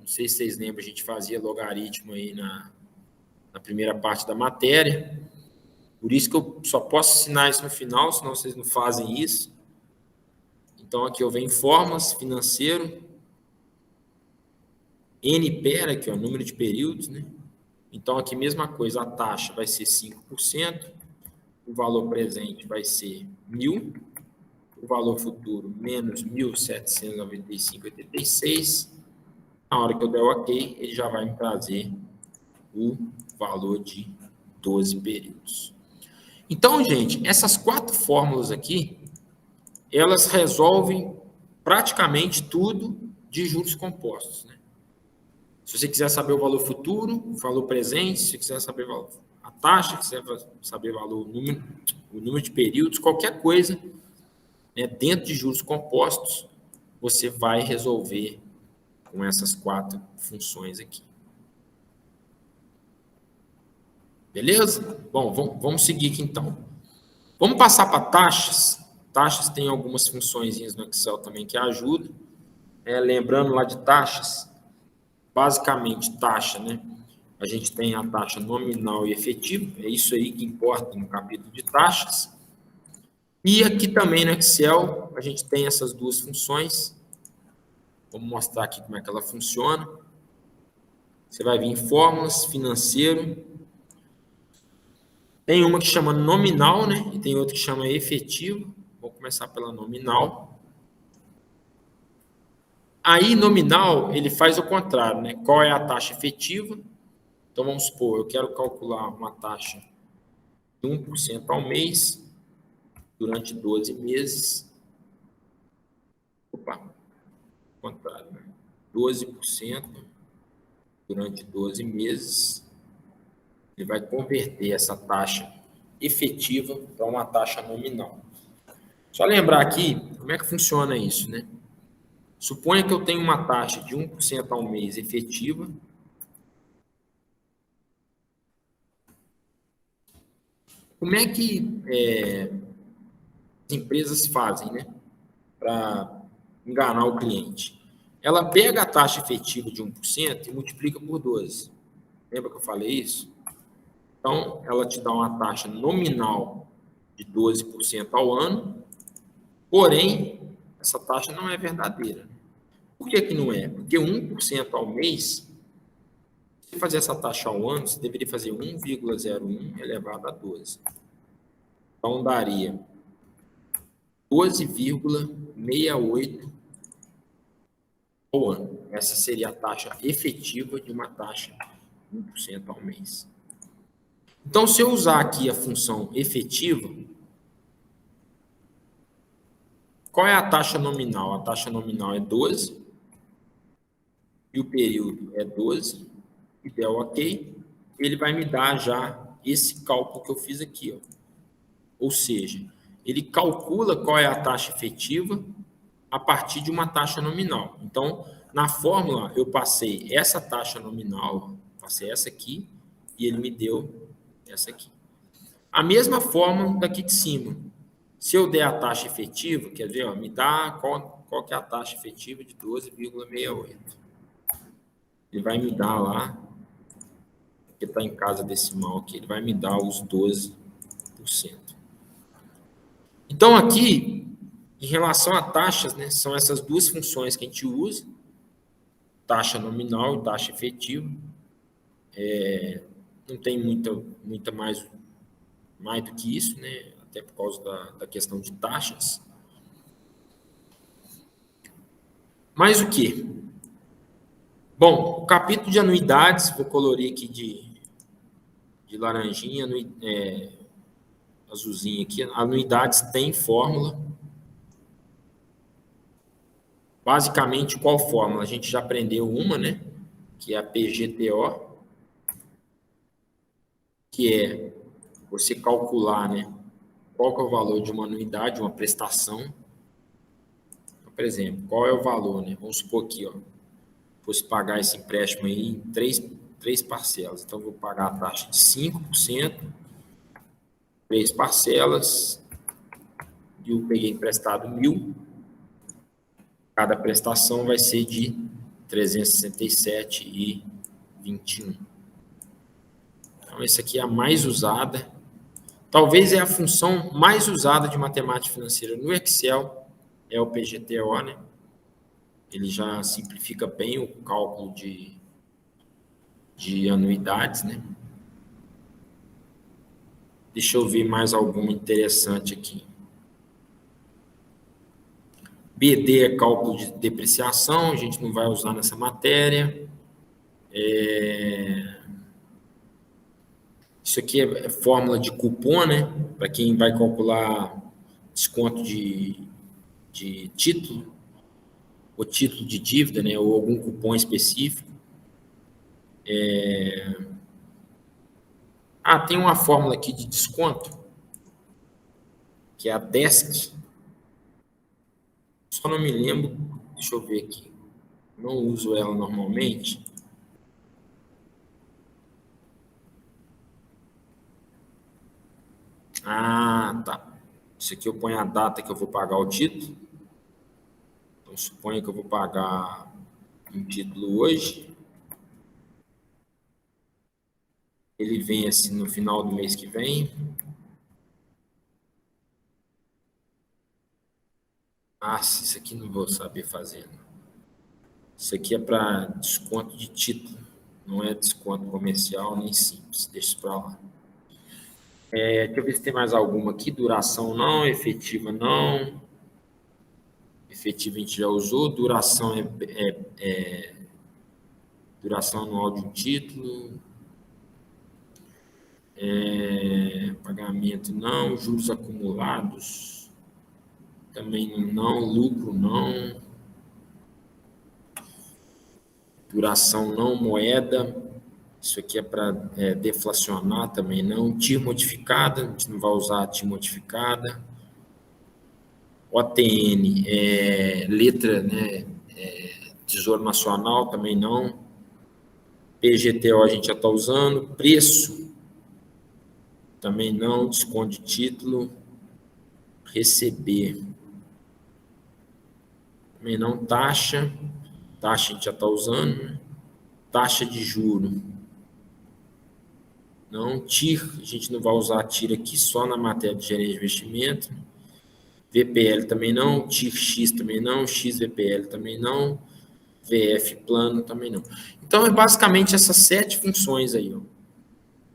Não sei se vocês lembram, a gente fazia logaritmo aí na primeira parte da matéria. Por isso que eu só posso ensinar isso no final, senão vocês não fazem isso. Então, aqui eu venho em fórmulas, financeiro, NPER, aqui, ó, número de períodos, né? Então, aqui mesma coisa, a taxa vai ser 5%, o valor presente vai ser 1.000, o valor futuro menos 1.795,86. Na hora que eu der o OK, ele já vai me trazer o valor de 12 períodos. Então, gente, essas 4 fórmulas aqui, elas resolvem praticamente tudo de juros compostos, né? Se você quiser saber o valor futuro, o valor presente, se você quiser saber a taxa, se você quiser saber o número de períodos, qualquer coisa, né, dentro de juros compostos, você vai resolver com essas 4 funções aqui. Beleza? Bom, vamos seguir aqui então. Vamos passar para taxas. Taxas tem algumas funções no Excel também que ajudam. Lembrando lá de taxas, basicamente taxa, né? A gente tem a taxa nominal e efetiva, é isso aí que importa no capítulo de taxas. E aqui também no Excel, a gente tem essas 2 funções. Vamos mostrar aqui como é que ela funciona. Você vai vir em fórmulas, financeiro. Tem uma que chama nominal, né? E tem outra que chama efetivo. Vou começar pela nominal. Aí, nominal, ele faz o contrário, né? Qual é a taxa efetiva? Então, vamos supor, eu quero calcular uma taxa de 1% ao mês durante 12 meses. Opa, contrário, né? 12% durante 12 meses. Ele vai converter essa taxa efetiva para uma taxa nominal. Só lembrar aqui como é que funciona isso, né? Suponha que eu tenho uma taxa de 1% ao mês efetiva. Como é que as empresas fazem, né, para enganar o cliente? Ela pega a taxa efetiva de 1% e multiplica por 12. Lembra que eu falei isso? Então, ela te dá uma taxa nominal de 12% ao ano, porém, essa taxa não é verdadeira. Por que que não é? Porque 1% ao mês, se fazer essa taxa ao ano, você deveria fazer 1,01 elevado a 12. Então, daria 12,68 ao ano. Essa seria a taxa efetiva de uma taxa de 1% ao mês. Então, se eu usar aqui a função efetiva, qual é a taxa nominal? A taxa nominal é 12, e o período é 12, e der OK, ele vai me dar já esse cálculo que eu fiz aqui, ó. Ou seja, ele calcula qual é a taxa efetiva a partir de uma taxa nominal. Então, na fórmula, eu passei essa taxa nominal, passei essa aqui, e ele me deu essa aqui. A mesma fórmula daqui de cima. Se eu der a taxa efetiva, quer ver, ó, me dá qual que é a taxa efetiva de 12,68. ele vai me dar lá, que está em casa decimal aqui, ele vai me dar os 12%. Então, aqui, em relação a taxas, né, são essas duas funções que a gente usa, taxa nominal e taxa efetiva. Não tem muita mais do que isso, né, até por causa da questão de taxas. Mais o quê? Bom, o capítulo de anuidades, vou colorir aqui de laranjinha, azulzinho aqui. Anuidades tem fórmula. Basicamente, qual fórmula? A gente já aprendeu uma, né? Que é a PGTO, que é você calcular, né? Qual que é o valor de uma anuidade, uma prestação. Por exemplo, qual é o valor, né? Vamos supor aqui, ó, fosse pagar esse empréstimo aí em três parcelas. Então, vou pagar a taxa de 5%, 3 parcelas, e eu peguei emprestado 1.000. Cada prestação vai ser de 367,21. Então, essa aqui é a mais usada. Talvez é a função mais usada de matemática financeira no Excel, é o PGTO, né? Ele já simplifica bem o cálculo de anuidades, né? Deixa eu ver mais alguma interessante aqui. BD é cálculo de depreciação, a gente não vai usar nessa matéria. Isso aqui é fórmula de cupom, né? Para quem vai calcular desconto de título, ou título de dívida, né? Ou algum cupom específico. Tem uma fórmula aqui de desconto, que é a DESC. Só não me lembro, deixa eu ver aqui. Não uso ela normalmente. Tá. Isso aqui eu ponho a data que eu vou pagar o título. Então, suponho que eu vou pagar um título hoje. Ele vem assim no final do mês que vem. Isso aqui não vou saber fazer. Isso aqui é para desconto de título. Não é desconto comercial nem simples. Deixa isso para lá. Deixa eu ver se tem mais alguma aqui. Duração não, efetiva não. Efetiva a gente já usou. Duração duração anual de um título. Pagamento não. Juros acumulados também não. Lucro não. Duração não. Moeda. Isso aqui é para deflacionar também não. TIR modificada, a gente não vai usar a TIR modificada. OTN, letra, né, Tesouro Nacional também não. PGTO a gente já está usando. Preço também não. Desconto de título. Receber também não. Taxa a gente já está usando, né? Taxa de juro não. TIR, a gente não vai usar a TIR aqui, só na matéria de gerência de investimento. VPL também não. TIR-X também não. XVPL também não. VF plano também não. Então, é basicamente essas 7 funções aí, ó.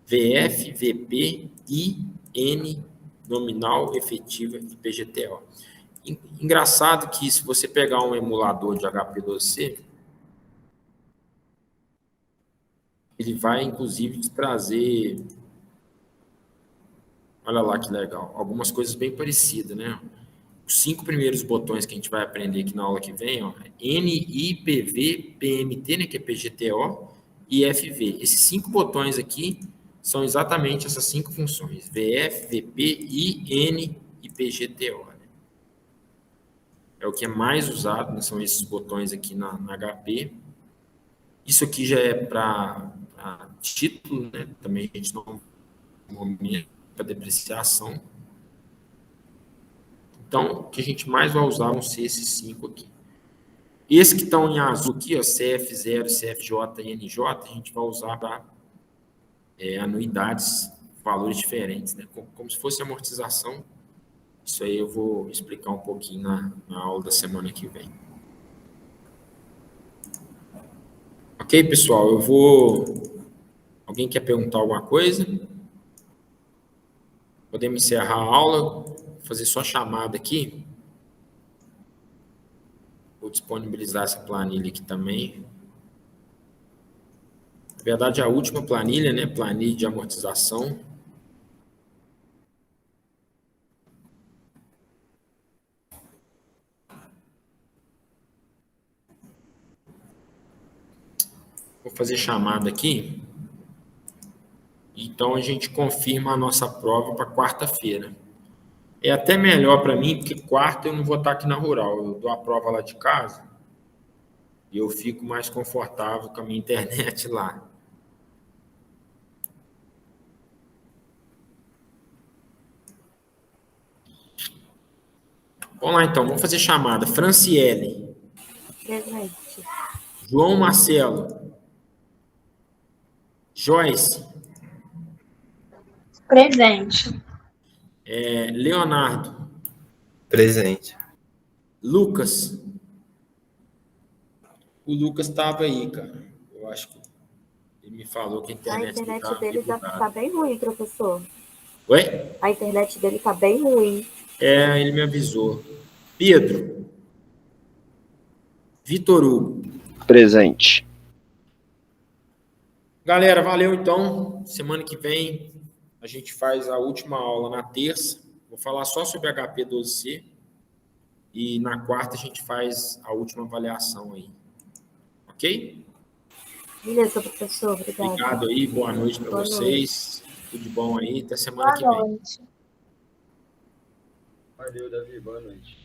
VF, VP, I, N, nominal, efetiva e PGTO. Engraçado que se você pegar um emulador de HP12C, ele vai, inclusive, te trazer, olha lá que legal, algumas coisas bem parecidas, né? Os 5 primeiros botões que a gente vai aprender aqui na aula que vem, ó, NI, PV, PMT, né, que é PGTO, e FV. Esses 5 botões aqui são exatamente essas 5 funções, VF, VP, I, N e PGTO. Né? É o que é mais usado, né, são esses botões aqui na HP. Isso aqui já é para título, né? Também a gente não momento para depreciação. Então, o que a gente mais vai usar vão ser esses 5 aqui. Esse que estão em azul aqui, ó, CF0, CFJ e NJ, a gente vai usar para anuidades, valores diferentes, né? Como se fosse amortização. Isso aí eu vou explicar um pouquinho na aula da semana que vem. Ok, pessoal? Alguém quer perguntar alguma coisa? Podemos encerrar a aula, fazer só chamada aqui. Vou disponibilizar essa planilha aqui também. Na verdade, a última planilha, né? Planilha de amortização. Vou fazer chamada aqui. Então, a gente confirma a nossa prova para quarta-feira. É até melhor para mim, porque quarta eu não vou estar aqui na Rural. Eu dou a prova lá de casa e eu fico mais confortável com a minha internet lá. Vamos lá, então. Vamos fazer chamada. Franciele. Presente. João Marcelo. Joyce. Presente. Leonardo. Presente. Lucas. O Lucas estava aí, cara. Eu acho que ele me falou que a A internet internet dele tá bem ruim, professor. Oi? A internet dele tá bem ruim. Ele me avisou. Pedro. Vitor Hugo. Presente. Galera, valeu então. Semana que vem a gente faz a última aula na terça. Vou falar só sobre HP12C. E na quarta a gente faz a última avaliação aí. Ok? Beleza, professor. Obrigada. Obrigado aí. Boa noite para Boa vocês. Tudo de bom aí. Até semana Boa que vem. noite. Valeu, Davi. Boa noite.